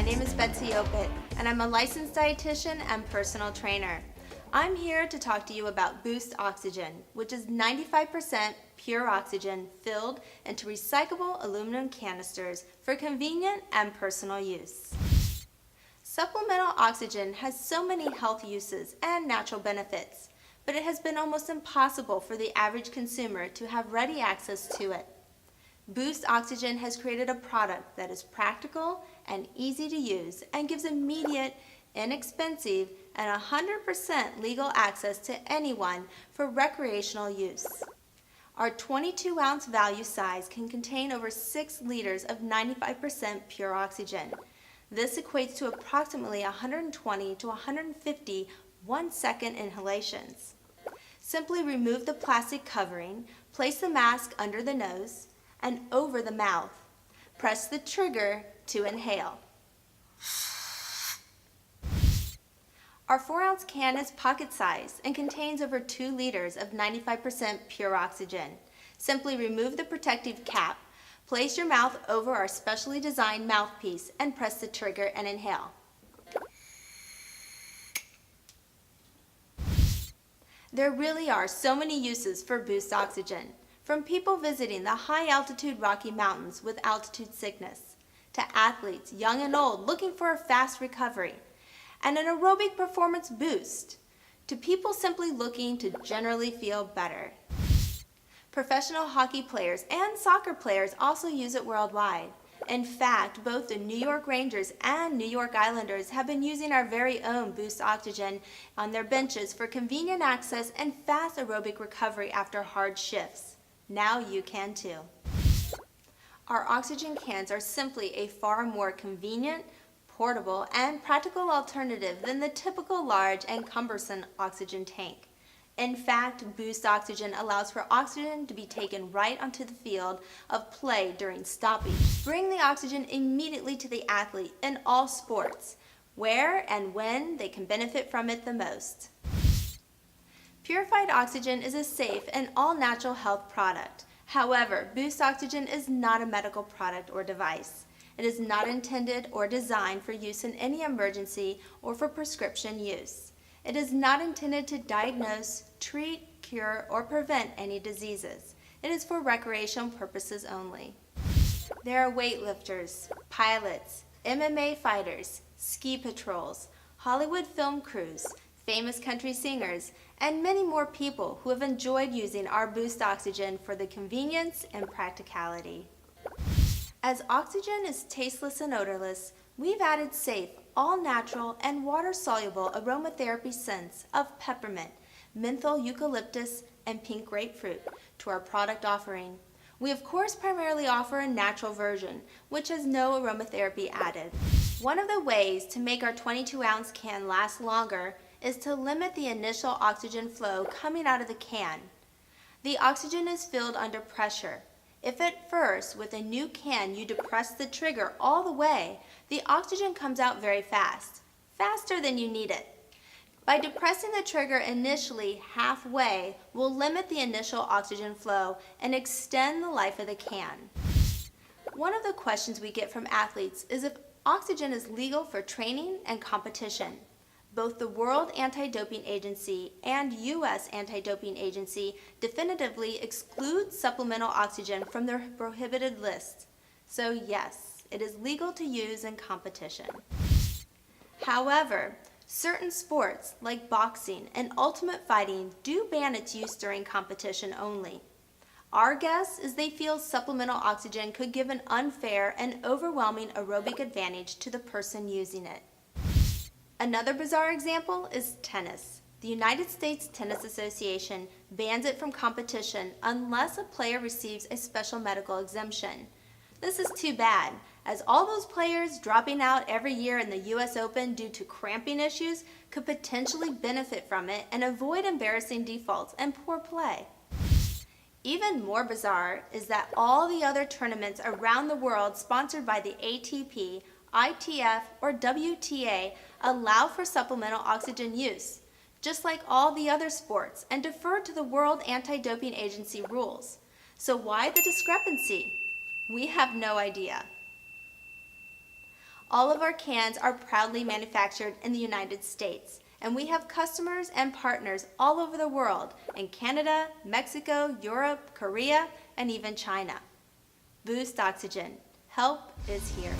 name is Betsy Opit, and I'm a licensed dietitian and personal trainer. I'm here to talk to you about Boost Oxygen, which is 95% pure oxygen filled into recyclable aluminum canisters for convenient and personal use. Supplemental oxygen has so many health uses and natural benefits, but it has been almost impossible for the average consumer to have ready access to it. Boost Oxygen has created a product that is practical and easy to use and gives immediate, inexpensive, and 100% legal access to anyone for recreational use. Our 22-ounce value size can contain over 6 liters of 95% pure oxygen. This equates to approximately 120 to 150 one-second inhalations. Simply remove the plastic covering, place the mask under the nose and over the mouth. Press the trigger to inhale. Our 4-ounce can is pocket size and contains over 2 liters of 95% pure oxygen. Simply remove the protective cap, place your mouth over our specially designed mouthpiece and press the trigger and inhale. There really are so many uses for Boost Oxygen, from people visiting the high-altitude Rocky Mountains with altitude sickness, to athletes, young and old, looking for a fast recovery, and an aerobic performance boost, to people simply looking to generally feel better. Professional hockey players and soccer players also use it worldwide. In fact, both the New York Rangers and New York Islanders have been using our very own Boost Oxygen on their benches for convenient access and fast aerobic recovery after hard shifts. Now you can too. Our oxygen cans are simply a far more convenient, portable, and practical alternative than the typical large and cumbersome oxygen tank. In fact, Boost Oxygen allows for oxygen to be taken right onto the field of play during stoppage. Bring the oxygen immediately to the athlete in all sports, where and when they can benefit from it the most. Purified oxygen is a safe and all-natural health product. However, Boost Oxygen is not a medical product or device. It is not intended or designed for use in any emergency or for prescription use. It is not intended to diagnose, treat, cure, or prevent any diseases. It is for recreational purposes only. There are weightlifters, pilots, MMA fighters, ski patrols, Hollywood film crews, famous country singers, and many more people who have enjoyed using our Boost Oxygen for the convenience and practicality. As oxygen is tasteless and odorless, we've added safe, all-natural, and water-soluble aromatherapy scents of peppermint, menthol eucalyptus, and pink grapefruit to our product offering. We of course primarily offer a natural version, which has no aromatherapy added. One of the ways to make our 22-ounce can last longer is to limit the initial oxygen flow coming out of the can. The oxygen is filled under pressure. If at first, with a new can, you depress the trigger all the way, the oxygen comes out very fast, faster than you need it. By depressing the trigger initially halfway will limit the initial oxygen flow and extend the life of the can. One of the questions we get from athletes is if oxygen is legal for training and competition. Both the World Anti-Doping Agency and U.S. Anti-Doping Agency definitively exclude supplemental oxygen from their prohibited list. So yes, it is legal to use in competition. However, certain sports like boxing and ultimate fighting do ban its use during competition only. Our guess is they feel supplemental oxygen could give an unfair and overwhelming aerobic advantage to the person using it. Another bizarre example is tennis. The United States Tennis Association bans it from competition unless a player receives a special medical exemption. This is too bad, as all those players dropping out every year in the US Open due to cramping issues could potentially benefit from it and avoid embarrassing defaults and poor play. Even more bizarre is that all the other tournaments around the world sponsored by the ATP, ITF, or WTA allow for supplemental oxygen use, just like all the other sports, and defer to the World Anti-Doping Agency rules. So why the discrepancy? We have no idea. All of our cans are proudly manufactured in the United States, and we have customers and partners all over the world in Canada, Mexico, Europe, Korea, and even China. Boost Oxygen. Help is here.